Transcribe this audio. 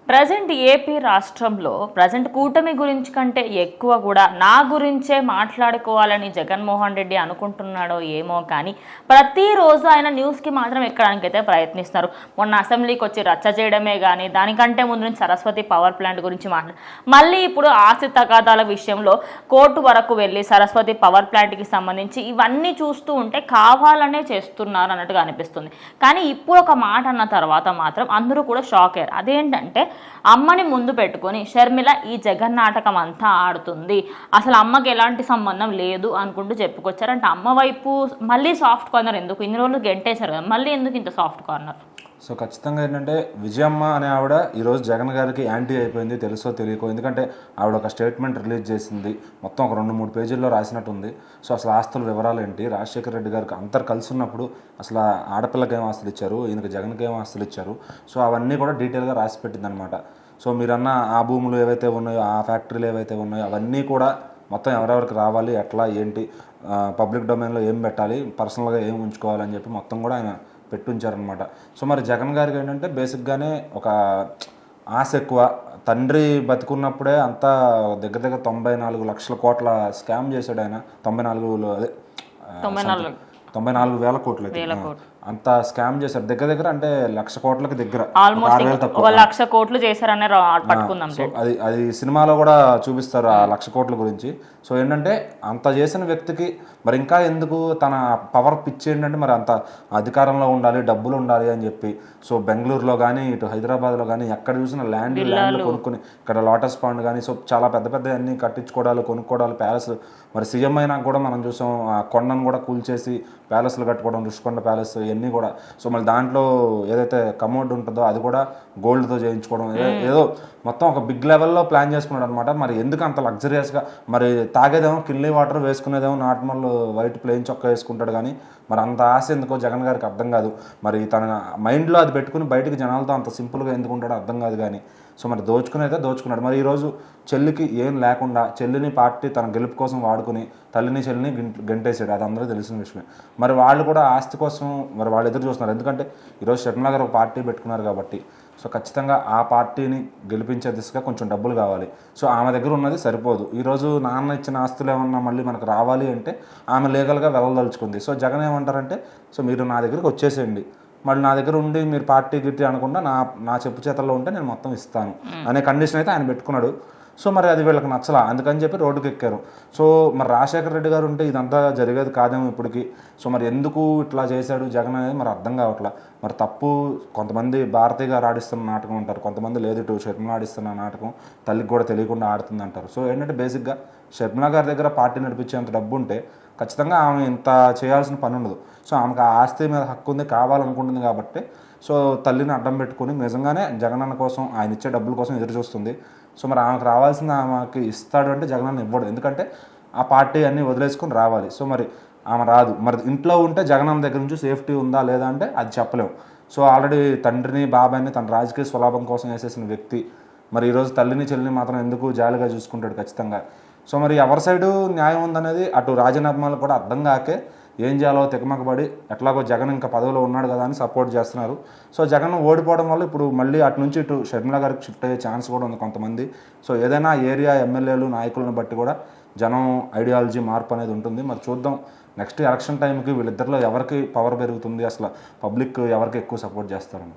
Present AP రాష్ట్రంలో present కూటమి గురించి కంటే ఎక్కువ కూడా నా గురించే మాట్లాడుకోవాలని జగన్మోహన్ రెడ్డి అనుకుంటున్నాడో ఏమో కానీ ప్రతిరోజు ఆయన న్యూస్కి మాత్రం ఎక్కడానికైతే ప్రయత్నిస్తున్నారు. మొన్న అసెంబ్లీకి వచ్చి రచ్చ చేయడమే కానీ దానికంటే ముందు నుంచి సరస్వతి పవర్ ప్లాంట్ గురించి మళ్ళీ ఇప్పుడు ఆస్తి తగాదాల విషయంలో కోర్టు వరకు వెళ్ళి సరస్వతి పవర్ ప్లాంట్కి సంబంధించి ఇవన్నీ చూస్తూ ఉంటే కావాలనే చేస్తున్నారు అన్నట్టుగా అనిపిస్తుంది. కానీ ఇప్పుడు ఒక మాట అన్న తర్వాత మాత్రం అందరూ కూడా షాక్ అయ్యారు. అదేంటంటే అమ్మని ముందు పెట్టుకొని షర్మిల ఈ జగన్ నాటకం అంతా ఆడుతుంది, అసలు అమ్మకి ఎలాంటి సంబంధం లేదు అనుకుంటూ చెప్పుకొచ్చారు. అంటే అమ్మ వైపు మళ్ళీ సాఫ్ట్ కార్నర్ ఎందుకు? ఇన్ని రోజులు గెంటేశారు కదా, మళ్ళీ ఎందుకు ఇంత సాఫ్ట్ కార్నర్? సో ఖచ్చితంగా ఏంటంటే విజయమ్మ అనే ఆవిడ ఈరోజు జగన్ గారికి యాంటీ అయిపోయింది, తెలుసో తెలియకో. ఎందుకంటే ఆవిడ ఒక స్టేట్మెంట్ రిలీజ్ చేసింది, మొత్తం ఒక 2-3 పేజీల్లో రాసినట్టుంది. సో అసలు ఆస్తుల వివరాలు ఏంటి, రాజశేఖర రెడ్డి గారికి అందరు కలిసి ఉన్నప్పుడు అసలు ఆడపిల్లకి ఏం ఆస్తులు ఇచ్చారు, ఈయనకి జగన్కి ఏం ఆస్తులు ఇచ్చారు, సో అవన్నీ కూడా డీటెయిల్గా రాసి పెట్టింది అనమాట. సో మీరన్న ఆ భూములు ఏవైతే ఉన్నాయో, ఆ ఫ్యాక్టరీలు ఏవైతే ఉన్నాయో అవన్నీ కూడా మొత్తం ఎవరెవరికి రావాలి, ఎట్లా ఏంటి, పబ్లిక్ డొమైన్లో ఏం పెట్టాలి, పర్సనల్గా ఏం ఉంచుకోవాలని చెప్పి మొత్తం కూడా ఆయన పెట్టుంచారనమాట. సో మరి జగన్ గారికి ఏంటంటే బేసిక్గానే ఒక ఆశ ఎక్కువ. తండ్రి బతికున్నప్పుడే అంతా దగ్గర దగ్గర 94 లక్షల కోట్ల స్కామ్ చేశాడు ఆయన. 94,000 కోట్లు అంత స్కామ్ చేశారు. దగ్గర దగ్గర అంటే 1,00,000 కోట్లకి దగ్గర, ఆల్మోస్ట్ 1,00,000 కోట్లు చేశారనే పట్టుకుందాం. సో అది సినిమాలో కూడా చూపిస్తారు ఆ 1,00,000 కోట్ల గురించి. సో ఏంటంటే అంత చేసిన వ్యక్తికి మరి ఇంకా ఎందుకు తన పవర్ పిచ్ ఏంటంటే మరి అంత అధికారంలో ఉండాలి, డబ్బులు ఉండాలి అని చెప్పి. సో బెంగళూరులో కానీ ఇటు హైదరాబాద్లో కానీ ఎక్కడ చూసిన ల్యాండ్ కొనుక్కొని ఇక్కడ లోటస్ పాండ్ కానీ సో చాలా పెద్ద పెద్ద అన్ని కట్టించుకోవడాలు, కొనుక్కోవడాలు, ప్యాలెస్. మరి సీఎం అయినా కూడా మనం చూసాం ఆ కొండను కూడా కూల్చేసి ప్యాలెస్లు కట్టుకోవడం, రుషికొండ ప్యాలెస్ ఇవన్నీ కూడా. సో మళ్ళీ దాంట్లో ఏదైతే కమోడ్ ఉంటుందో అది కూడా గోల్డ్తో చేయించుకోవడం, ఏదో మొత్తం ఒక బిగ్ లెవెల్లో ప్లాన్ చేసుకున్నాడు అనమాట. మరి ఎందుకు అంత లగ్జరియస్గా? మరి తాగేదేమో కిన్లీ వాటర్, వేసుకునేదేమో నార్మల్ వైట్ ప్లెయిన్ చొక్కా వేసుకుంటాడు. కానీ మరి అంత ఆశ ఎందుకో జగన్ గారికి అర్థం కాదు. మరి తన మైండ్లో అది పెట్టుకుని బయటికి జనాలతో అంత సింపుల్గా ఎందుకు ఉంటాడో అర్థం కాదు. కానీ సో మరి దోచుకునైతే దోచుకున్నాడు. మరి ఈరోజు చెల్లికి ఏం లేకుండా చెల్లిని పార్టీ తన గెలుపు కోసం వాడుకుని తల్లిని చెల్లిని గంటేసాడు. అది అందరూ తెలిసిన విషయమే. మరి వాళ్ళు కూడా ఆస్తి కోసం మరి వాళ్ళు ఎదురు చూస్తున్నారు. ఎందుకంటే ఈరోజు షర్మిల గారు ఒక పార్టీ పెట్టుకున్నారు కాబట్టి సో ఖచ్చితంగా ఆ పార్టీని గెలిపించే దిశగా కొంచెం డబ్బులు కావాలి. సో ఆమె దగ్గర ఉన్నది సరిపోదు. ఈరోజు నాన్న ఇచ్చిన ఆస్తులు ఏమన్నా మళ్ళీ మనకు రావాలి అంటే ఆమె లీగల్గా వెళ్ళదలుచుకుంది. సో జగన్ ఏమంటారంటే సో మీరు నా దగ్గరికి వచ్చేసేయండి, మళ్ళీ నా దగ్గర ఉండి మీరు పార్టీ గిట్టి అనకుండా నా చెప్పు చేతల్లో ఉంటే నేను మొత్తం ఇస్తాను అనే కండిషన్ అయితే ఆయన పెట్టుకున్నాడు. సో మరి అది వీళ్ళకి నచ్చలా, అందుకని చెప్పి రోడ్డుకి ఎక్కారు. సో మరి రాజశేఖర రెడ్డి గారు ఉంటే ఇదంతా జరిగేది కాదేమో ఇప్పటికి. సో మరి ఎందుకు ఇట్లా చేశాడు జగన్ అనేది మరి అర్థం కావట్లా. మరి తప్పు కొంతమంది భారతీయ గారు ఆడిస్తున్న నాటకం అంటారు, కొంతమంది లేదు ఇటు షర్మిల ఆడిస్తున్న నాటకం తల్లికి కూడా తెలియకుండా ఆడుతుంది అంటారు. సో ఏంటంటే బేసిక్గా షర్మిల గారి దగ్గర పార్టీ నడిపించేంత డబ్బు ఉంటే ఖచ్చితంగా ఆమె ఇంత చేయాల్సిన పని ఉండదు. సో ఆమెకు ఆ ఆస్తి మీద హక్కు ఉంది, కావాలనుకుంటుంది కాబట్టి సో తల్లిని అడ్డం పెట్టుకుని నిజంగానే జగనన్న కోసం ఆయన ఇచ్చే డబ్బుల కోసం ఎదురు చూస్తుంది. సో మరి ఆమెకు రావాల్సిన ఆమెకి ఇస్తాడు అంటే జగనన్న ఇవ్వడు, ఎందుకంటే ఆ పార్టీ అన్నీ వదిలేసుకుని రావాలి. సో మరి ఆమె రాదు. మరి ఇంట్లో ఉంటే జగనన్న దగ్గర నుంచి సేఫ్టీ ఉందా లేదా అంటే అది చెప్పలేము. సో ఆల్రెడీ తండ్రిని బాబాయిని తన రాజకీయ స్వలాభం కోసం వేసేసిన వ్యక్తి మరి ఈరోజు తల్లిని చెల్లిని మాత్రం ఎందుకు జాలిగా చూసుకుంటాడు ఖచ్చితంగా. సో మరి ఎవరి సైడు న్యాయం ఉందనేది అటు రాజీనామాలు కూడా అర్థం కాకే ఏం చేయాలో తికమకబడి ఎట్లాగో జగన్ ఇంకా పదవిలో ఉన్నాడు కదా అని సపోర్ట్ చేస్తున్నారు. సో జగన్ ఓడిపోవడం వల్ల ఇప్పుడు మళ్ళీ అటు నుంచి ఇటు షర్మిల గారికి షిఫ్ట్ అయ్యే ఛాన్స్ కూడా ఉంది కొంతమంది. సో ఏదైనా ఏరియా ఎమ్మెల్యేలు నాయకులను బట్టి కూడా జనం ఐడియాలజీ మార్పు అనేది ఉంటుంది. మరి చూద్దాం నెక్స్ట్ ఎలక్షన్ టైంకి వీళ్ళిద్దరిలో ఎవరికి పవర్ పెరుగుతుంది, అసలు పబ్లిక్ ఎవరికి ఎక్కువ సపోర్ట్ చేస్తారని.